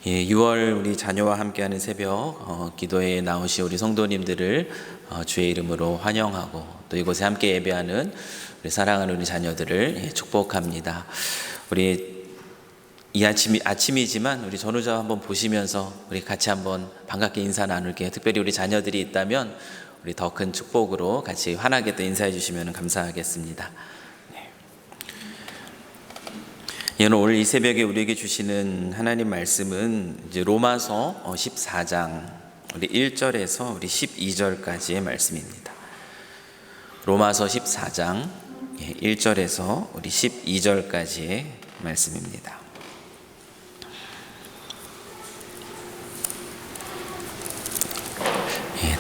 6월 우리 자녀와 함께하는 새벽 기도회에 나오신 우리 성도님들을 주의 이름으로 환영하고 또 이곳에 함께 예배하는 우리 사랑하는 우리 자녀들을 축복합니다. 우리 이 아침이지만 우리 전우자 한번 보시면서 우리 같이 한번 반갑게 인사 나눌게요. 특별히 우리 자녀들이 있다면 우리 더 큰 축복으로 같이 환하게 또 인사해 주시면 감사하겠습니다. 오늘 이 새벽에 우리에게 주시는 하나님 말씀은 이제 로마서 14장 우리 1절에서 우리 12절까지의 말씀입니다. 로마서 14장 1절에서 우리 12절까지의 말씀입니다.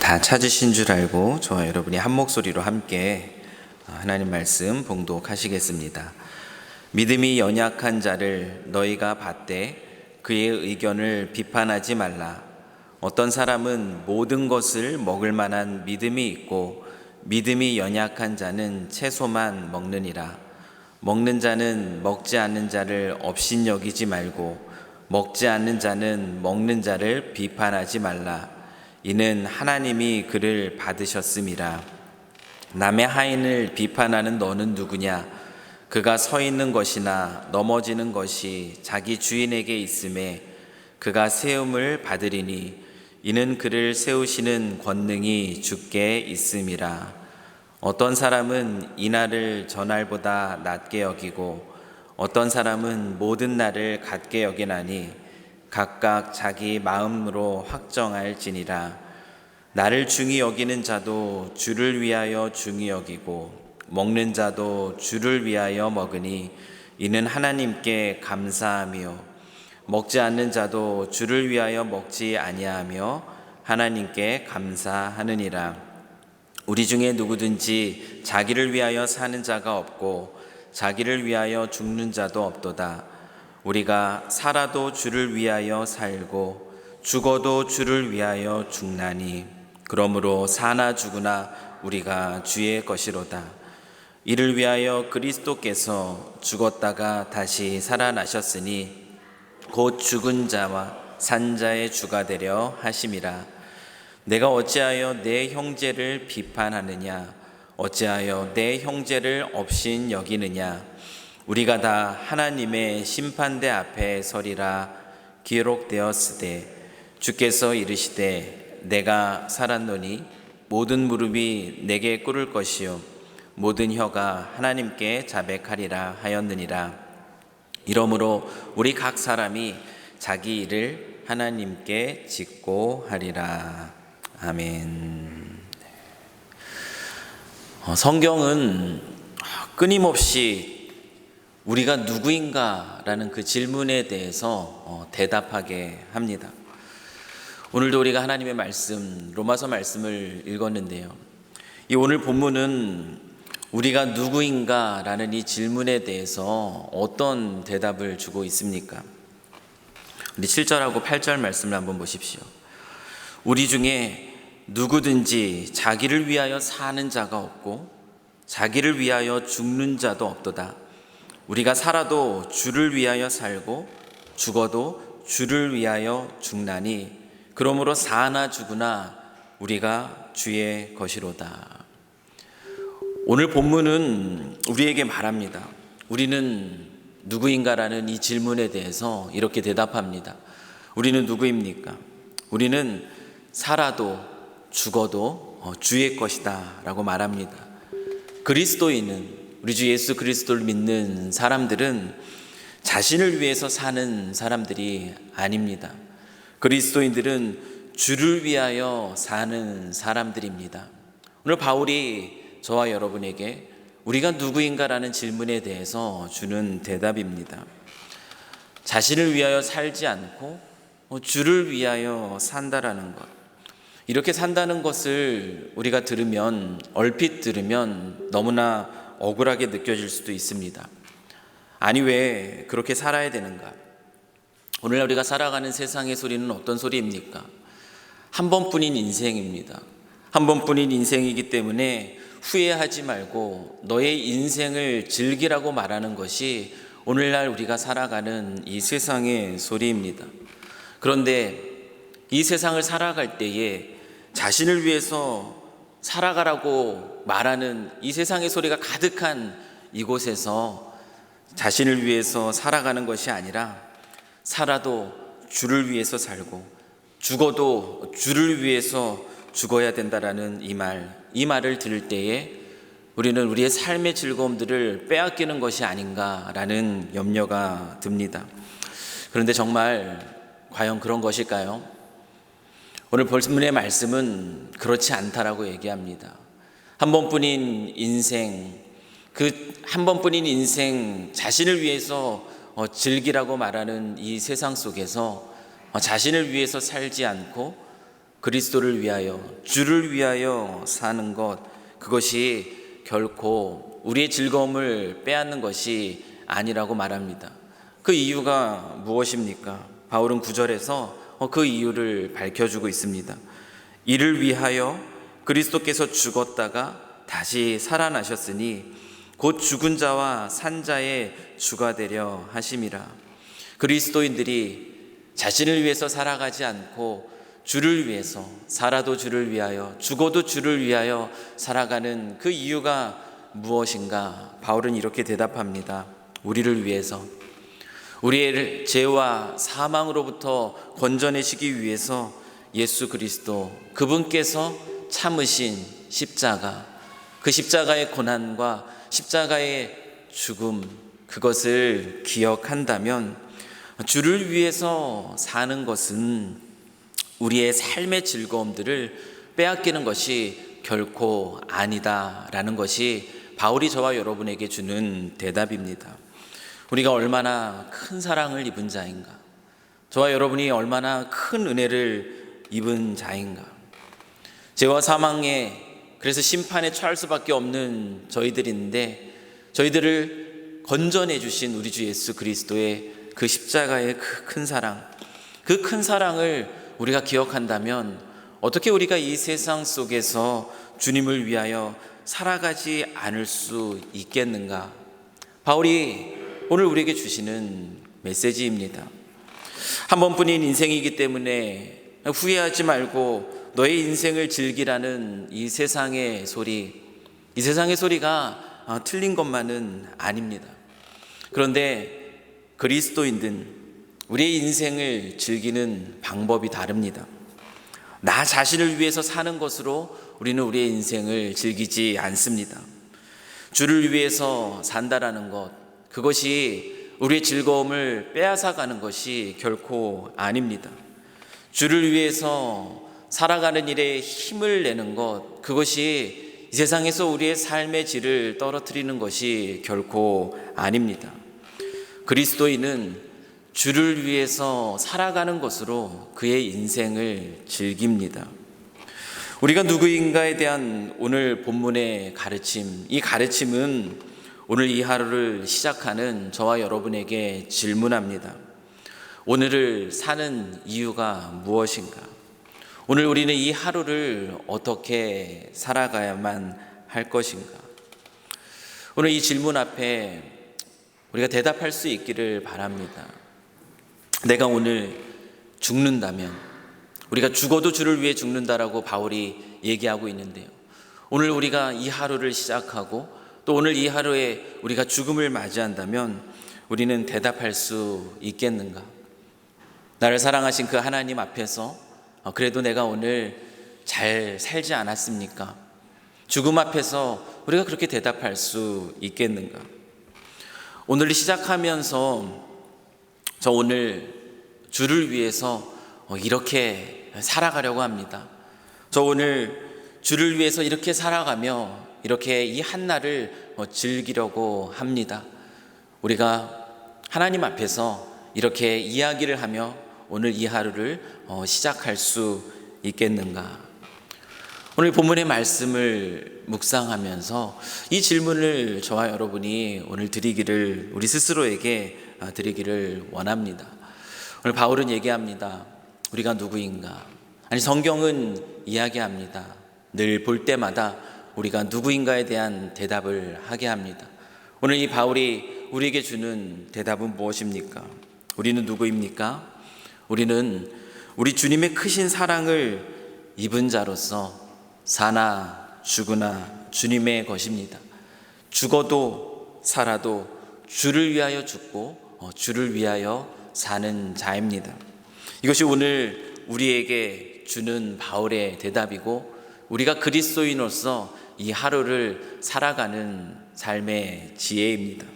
다 찾으신 줄 알고 저와 여러분이 한 목소리로 함께 하나님 말씀 봉독하시겠습니다. 믿음이 연약한 자를 너희가 받되 그의 의견을 비판하지 말라. 어떤 사람은 모든 것을 먹을 만한 믿음이 있고 믿음이 연약한 자는 채소만 먹느니라. 먹는 자는 먹지 않는 자를 업신여기지 말고 먹지 않는 자는 먹는 자를 비판하지 말라. 이는 하나님이 그를 받으셨음이라. 남의 하인을 비판하는 너는 누구냐? 그가 서 있는 것이나 넘어지는 것이 자기 주인에게 있음에 그가 세움을 받으리니 이는 그를 세우시는 권능이 주께 있음이라. 어떤 사람은 이날을 저날보다 낮게 여기고 어떤 사람은 모든 날을 같게 여기나니 각각 자기 마음으로 확정할지니라. 나를 중히 여기는 자도 주를 위하여 중히 여기고 먹는 자도 주를 위하여 먹으니 이는 하나님께 감사하며 먹지 않는 자도 주를 위하여 먹지 아니하며 하나님께 감사하느니라. 우리 중에 누구든지 자기를 위하여 사는 자가 없고 자기를 위하여 죽는 자도 없도다. 우리가 살아도 주를 위하여 살고 죽어도 주를 위하여 죽나니 그러므로 사나 죽으나 우리가 주의 것이로다. 이를 위하여 그리스도께서 죽었다가 다시 살아나셨으니 곧 죽은 자와 산 자의 주가 되려 하심이라. 내가 어찌하여 내 형제를 비판하느냐? 어찌하여 내 형제를 업신 여기느냐? 우리가 다 하나님의 심판대 앞에 서리라. 기록되었으되 주께서 이르시되 내가 살았노니 모든 무릎이 내게 꿇을 것이요 모든 혀가 하나님께 자백하리라 하였느니라. 이러므로 우리 각 사람이 자기 일을 하나님께 짓고 하리라. 아멘. 성경은 끊임없이 우리가 누구인가라는 그 질문에 대해서 대답하게 합니다. 오늘도 우리가 하나님의 말씀, 로마서 말씀을 읽었는데요. 이 오늘 본문은 우리가 누구인가라는 이 질문에 대해서 어떤 대답을 주고 있습니까? 우리 7절하고 8절 말씀을 한번 보십시오. 우리 중에 누구든지 자기를 위하여 사는 자가 없고 자기를 위하여 죽는 자도 없도다. 우리가 살아도 주를 위하여 살고 죽어도 주를 위하여 죽나니 그러므로 사나 죽으나 우리가 주의 것이로다. 오늘 본문은 우리에게 말합니다. 우리는 누구인가라는 이 질문에 대해서 이렇게 대답합니다. 우리는 누구입니까? 우리는 살아도 죽어도 주의 것이다 라고 말합니다. 그리스도인은, 우리 주 예수 그리스도를 믿는 사람들은 자신을 위해서 사는 사람들이 아닙니다. 그리스도인들은 주를 위하여 사는 사람들입니다. 오늘 바울이 저와 여러분에게 우리가 누구인가라는 질문에 대해서 주는 대답입니다. 자신을 위하여 살지 않고 주를 위하여 산다라는 것. 이렇게 산다는 것을 우리가 들으면, 얼핏 들으면 너무나 억울하게 느껴질 수도 있습니다. 아니, 왜 그렇게 살아야 되는가? 오늘 우리가 살아가는 세상의 소리는 어떤 소리입니까? 한 번뿐인 인생입니다. 한 번뿐인 인생이기 때문에 후회하지 말고 너의 인생을 즐기라고 말하는 것이 오늘날 우리가 살아가는 이 세상의 소리입니다. 그런데 이 세상을 살아갈 때에 자신을 위해서 살아가라고 말하는 이 세상의 소리가 가득한 이곳에서 자신을 위해서 살아가는 것이 아니라 살아도 주를 위해서 살고 죽어도 주를 위해서 죽어야 된다라는 이 말을 들을 때에 우리는 우리의 삶의 즐거움들을 빼앗기는 것이 아닌가라는 염려가 듭니다. 그런데 정말 과연 그런 것일까요? 오늘 본문의 말씀은 그렇지 않다라고 얘기합니다. 한 번뿐인 인생, 그 한 번뿐인 인생 자신을 위해서 즐기라고 말하는 이 세상 속에서 자신을 위해서 살지 않고 그리스도를 위하여, 주를 위하여 사는 것, 그것이 결코 우리의 즐거움을 빼앗는 것이 아니라고 말합니다. 그 이유가 무엇입니까? 바울은 9절에서 그 이유를 밝혀주고 있습니다. 이를 위하여 그리스도께서 죽었다가 다시 살아나셨으니 곧 죽은 자와 산 자의 주가 되려 하심이라. 그리스도인들이 자신을 위해서 살아가지 않고 주를 위해서, 살아도 주를 위하여, 죽어도 주를 위하여 살아가는 그 이유가 무엇인가? 바울은 이렇게 대답합니다. 우리를 위해서, 우리의 죄와 사망으로부터 건져내시기 위해서 예수 그리스도, 그분께서 참으신 십자가, 그 십자가의 고난과 십자가의 죽음, 그것을 기억한다면 주를 위해서 사는 것은 우리의 삶의 즐거움들을 빼앗기는 것이 결코 아니다라는 것이 바울이 저와 여러분에게 주는 대답입니다. 우리가 얼마나 큰 사랑을 입은 자인가, 저와 여러분이 얼마나 큰 은혜를 입은 자인가, 죄와 사망에, 그래서 심판에 처할 수밖에 없는 저희들인데 저희들을 건져내 주신 우리 주 예수 그리스도의 그 십자가의 그 큰 사랑, 그 큰 사랑을 우리가 기억한다면 어떻게 우리가 이 세상 속에서 주님을 위하여 살아가지 않을 수 있겠는가? 바울이 오늘 우리에게 주시는 메시지입니다. 한 번뿐인 인생이기 때문에 후회하지 말고 너의 인생을 즐기라는 이 세상의 소리, 이 세상의 소리가 틀린 것만은 아닙니다. 그런데 그리스도인들, 우리의 인생을 즐기는 방법이 다릅니다. 나 자신을 위해서 사는 것으로 우리는 우리의 인생을 즐기지 않습니다. 주를 위해서 산다라는 것, 그것이 우리의 즐거움을 빼앗아가는 것이 결코 아닙니다. 주를 위해서 살아가는 일에 힘을 내는 것, 그것이 이 세상에서 우리의 삶의 질을 떨어뜨리는 것이 결코 아닙니다. 그리스도인은 주를 위해서 살아가는 것으로 그의 인생을 즐깁니다. 우리가 누구인가에 대한 오늘 본문의 가르침, 이 가르침은 오늘 이 하루를 시작하는 저와 여러분에게 질문합니다. 오늘을 사는 이유가 무엇인가? 오늘 우리는 이 하루를 어떻게 살아가야만 할 것인가? 오늘 이 질문 앞에 우리가 대답할 수 있기를 바랍니다. 내가 오늘 죽는다면, 우리가 죽어도 주를 위해 죽는다라고 바울이 얘기하고 있는데요, 오늘 우리가 이 하루를 시작하고 또 오늘 이 하루에 우리가 죽음을 맞이한다면 우리는 대답할 수 있겠는가? 나를 사랑하신 그 하나님 앞에서 그래도 내가 오늘 잘 살지 않았습니까? 죽음 앞에서 우리가 그렇게 대답할 수 있겠는가? 오늘을 시작하면서 저 오늘 주를 위해서 이렇게 살아가려고 합니다. 저 오늘 주를 위해서 이렇게 살아가며 이렇게 이 한날을 즐기려고 합니다. 우리가 하나님 앞에서 이렇게 이야기를 하며 오늘 이 하루를 시작할 수 있겠는가? 오늘 본문의 말씀을 묵상하면서 이 질문을 저와 여러분이 오늘 드리기를, 우리 스스로에게 드리기를 원합니다. 오늘 바울은 얘기합니다. 우리가 누구인가? 아니, 성경은 이야기합니다. 늘 볼 때마다 우리가 누구인가에 대한 대답을 하게 합니다. 오늘 이 바울이 우리에게 주는 대답은 무엇입니까? 우리는 누구입니까? 우리는 우리 주님의 크신 사랑을 입은 자로서 사나 죽으나 주님의 것입니다. 죽어도 살아도 주를 위하여 죽고 주를 위하여 사는 자입니다. 이것이 오늘 우리에게 주는 바울의 대답이고, 우리가 그리스도인으로서 이 하루를 살아가는 삶의 지혜입니다.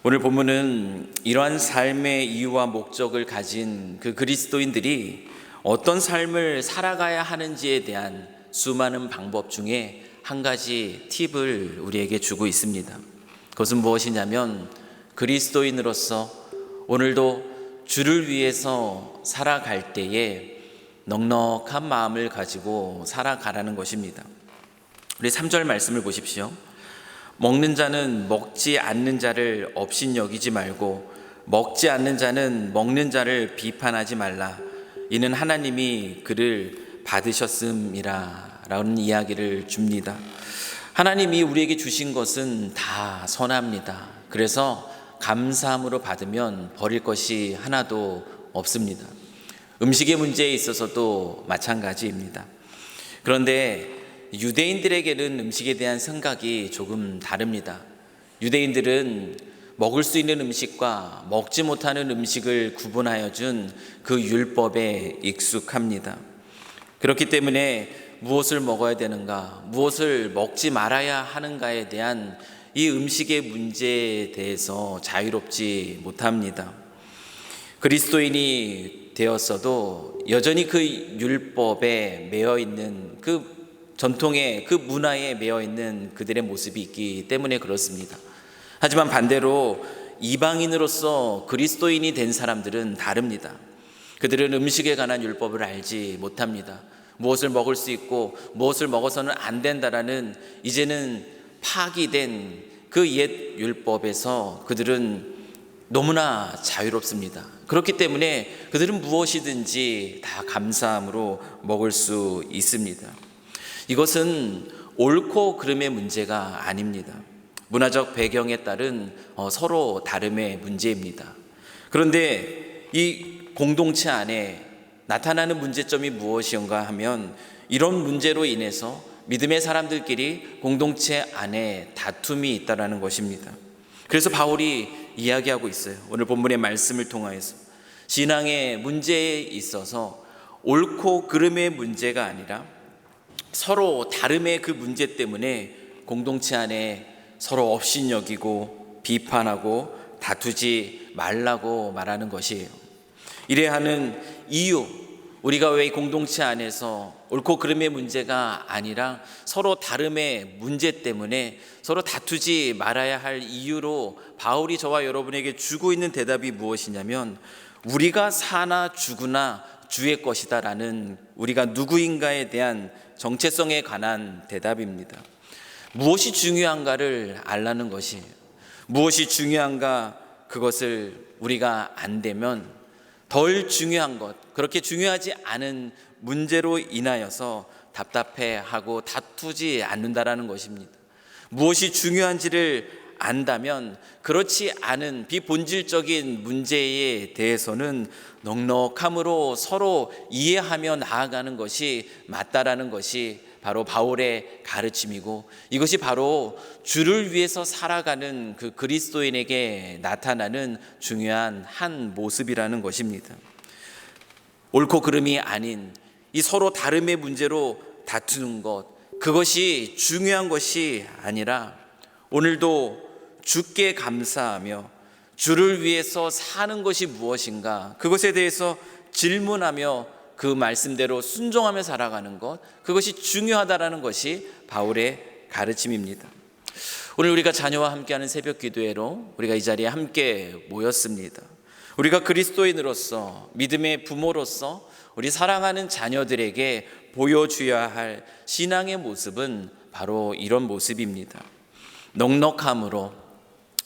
오늘 본문은 이러한 삶의 이유와 목적을 가진 그 그리스도인들이 어떤 삶을 살아가야 하는지에 대한 수많은 방법 중에 한 가지 팁을 우리에게 주고 있습니다. 그것은 무엇이냐면, 그리스도인으로서 오늘도 주를 위해서 살아갈 때에 넉넉한 마음을 가지고 살아가라는 것입니다. 우리 3절 말씀을 보십시오. 먹는 자는 먹지 않는 자를 업신여기지 말고 먹지 않는 자는 먹는 자를 비판하지 말라. 이는 하나님이 그를 받으셨음이라 라는 이야기를 줍니다. 하나님이 우리에게 주신 것은 다 선합니다. 그래서 감사함으로 받으면 버릴 것이 하나도 없습니다. 음식의 문제에 있어서도 마찬가지입니다. 그런데 유대인들에게는 음식에 대한 생각이 조금 다릅니다. 유대인들은 먹을 수 있는 음식과 먹지 못하는 음식을 구분하여 준 그 율법에 익숙합니다. 그렇기 때문에 무엇을 먹어야 되는가, 무엇을 먹지 말아야 하는가에 대한 이 음식의 문제에 대해서 자유롭지 못합니다. 그리스도인이 되었어도 여전히 그 율법에 매여 있는 그 전통의 그 문화에 매여 있는 그들의 모습이 있기 때문에 그렇습니다. 하지만 반대로 이방인으로서 그리스도인이 된 사람들은 다릅니다. 그들은 음식에 관한 율법을 알지 못합니다. 무엇을 먹을 수 있고 무엇을 먹어서는 안 된다라는 이제는 파기된 그 옛 율법에서 그들은 너무나 자유롭습니다. 그렇기 때문에 그들은 무엇이든지 다 감사함으로 먹을 수 있습니다. 이것은 옳고 그름의 문제가 아닙니다. 문화적 배경에 따른 서로 다름의 문제입니다. 그런데 이 공동체 안에 나타나는 문제점이 무엇인가 하면, 이런 문제로 인해서 믿음의 사람들끼리 공동체 안에 다툼이 있다는 것입니다. 그래서 바울이 이야기하고 있어요. 오늘 본문의 말씀을 통하여서 신앙의 문제에 있어서 옳고 그름의 문제가 아니라 서로 다름의 그 문제 때문에 공동체 안에 서로 업신여기고 비판하고 다투지 말라고 말하는 것이에요. 이래야 하는 이유, 우리가 왜 공동체 안에서 옳고 그름의 문제가 아니라 서로 다름의 문제 때문에 서로 다투지 말아야 할 이유로 바울이 저와 여러분에게 주고 있는 대답이 무엇이냐면, 우리가 사나 죽으나 주의 것이다 라는 우리가 누구인가에 대한 정체성에 관한 대답입니다. 무엇이 중요한가를 알라는 것이에요. 무엇이 중요한가, 그것을 우리가 안 되면 덜 중요한 것, 그렇게 중요하지 않은 문제로 인하여서 답답해하고 다투지 않는다라는 것입니다. 무엇이 중요한지를 안다면 그렇지 않은 비본질적인 문제에 대해서는 넉넉함으로 서로 이해하며 나아가는 것이 맞다라는 것이 바로 바울의 가르침이고, 이것이 바로 주를 위해서 살아가는 그 그리스도인에게 나타나는 중요한 한 모습이라는 것입니다. 옳고 그름이 아닌 이 서로 다름의 문제로 다투는 것, 그것이 중요한 것이 아니라 오늘도 주께 감사하며 주를 위해서 사는 것이 무엇인가, 그것에 대해서 질문하며 그 말씀대로 순종하며 살아가는 것, 그것이 중요하다라는 것이 바울의 가르침입니다. 오늘 우리가 자녀와 함께하는 새벽 기도회로 우리가 이 자리에 함께 모였습니다. 우리가 그리스도인으로서, 믿음의 부모로서 우리 사랑하는 자녀들에게 보여줘야 할 신앙의 모습은 바로 이런 모습입니다. 넉넉함으로,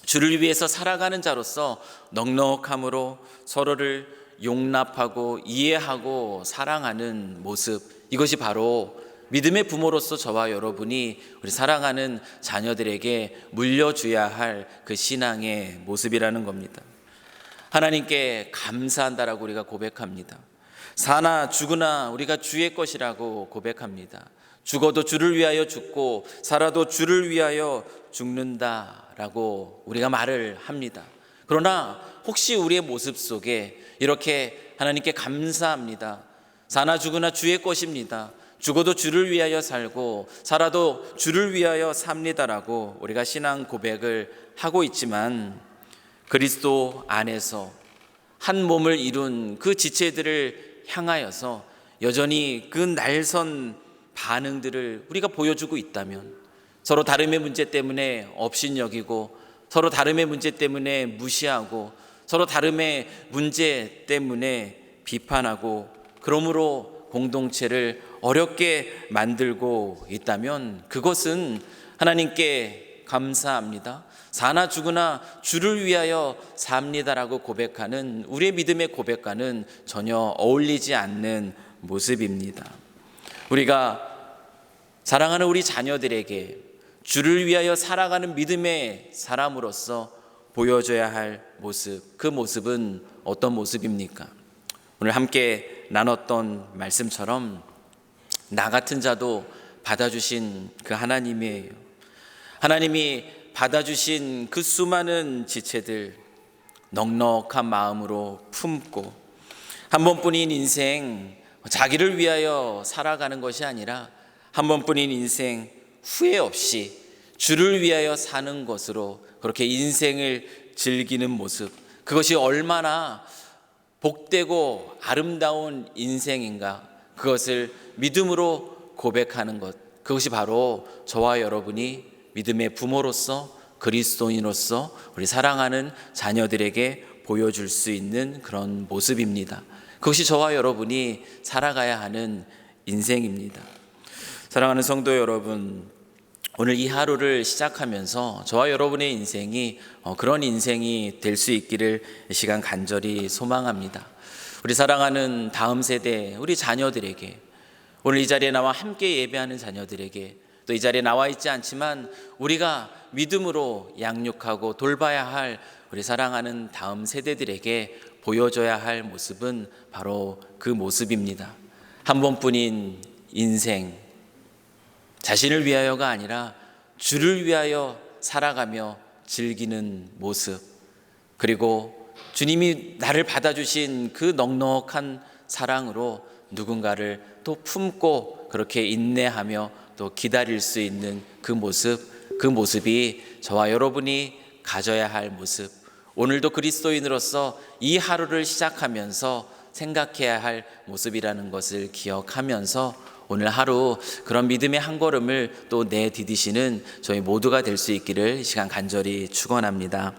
주를 위해서 살아가는 자로서 넉넉함으로 서로를 용납하고 이해하고 사랑하는 모습, 이것이 바로 믿음의 부모로서 저와 여러분이 우리 사랑하는 자녀들에게 물려줘야 할 그 신앙의 모습이라는 겁니다. 하나님께 감사한다라고 우리가 고백합니다. 사나 죽으나 우리가 주의 것이라고 고백합니다. 죽어도 주를 위하여 죽고 살아도 주를 위하여 죽는다라고 우리가 말을 합니다. 그러나 혹시 우리의 모습 속에 이렇게 하나님께 감사합니다, 사나 죽으나 주의 것입니다, 죽어도 주를 위하여 살고 살아도 주를 위하여 삽니다라고 우리가 신앙 고백을 하고 있지만 그리스도 안에서 한 몸을 이룬 그 지체들을 향하여서 여전히 그 날선 반응들을 우리가 보여주고 있다면, 서로 다름의 문제 때문에 업신여기고 서로 다름의 문제 때문에 무시하고 서로 다름의 문제 때문에 비판하고 그러므로 공동체를 어렵게 만들고 있다면 그것은 하나님께 감사합니다, 사나 죽으나 주를 위하여 삽니다라고 고백하는 우리의 믿음의 고백과는 전혀 어울리지 않는 모습입니다. 우리가 사랑하는 우리 자녀들에게 주를 위하여 살아가는 믿음의 사람으로서 보여줘야 할 모습, 그 모습은 어떤 모습입니까? 오늘 함께 나눴던 말씀처럼 나 같은 자도 받아주신 그 하나님이에요. 하나님이 받아주신 그 수많은 지체들 넉넉한 마음으로 품고 한 번뿐인 인생, 자기를 위하여 살아가는 것이 아니라 한 번뿐인 인생 후회 없이 주를 위하여 사는 것으로 그렇게 인생을 즐기는 모습, 그것이 얼마나 복되고 아름다운 인생인가, 그것을 믿음으로 고백하는 것, 그것이 바로 저와 여러분이 믿음의 부모로서 그리스도인으로서 우리 사랑하는 자녀들에게 보여줄 수 있는 그런 모습입니다. 그것이 저와 여러분이 살아가야 하는 인생입니다. 사랑하는 성도 여러분, 오늘 이 하루를 시작하면서 저와 여러분의 인생이 그런 인생이 될 수 있기를 이 시간 간절히 소망합니다. 우리 사랑하는 다음 세대, 우리 자녀들에게, 오늘 이 자리에 나와 함께 예배하는 자녀들에게, 또 이 자리에 나와 있지 않지만 우리가 믿음으로 양육하고 돌봐야 할 우리 사랑하는 다음 세대들에게 보여줘야 할 모습은 바로 그 모습입니다. 한 번뿐인 인생, 자신을 위하여가 아니라 주를 위하여 살아가며 즐기는 모습, 그리고 주님이 나를 받아주신 그 넉넉한 사랑으로 누군가를 또 품고 그렇게 인내하며 또 기다릴 수 있는 그 모습, 그 모습이 저와 여러분이 가져야 할 모습, 오늘도 그리스도인으로서 이 하루를 시작하면서 생각해야 할 모습이라는 것을 기억하면서 오늘 하루 그런 믿음의 한 걸음을 또 내디디시는 저희 모두가 될 수 있기를 이 시간 간절히 축원합니다.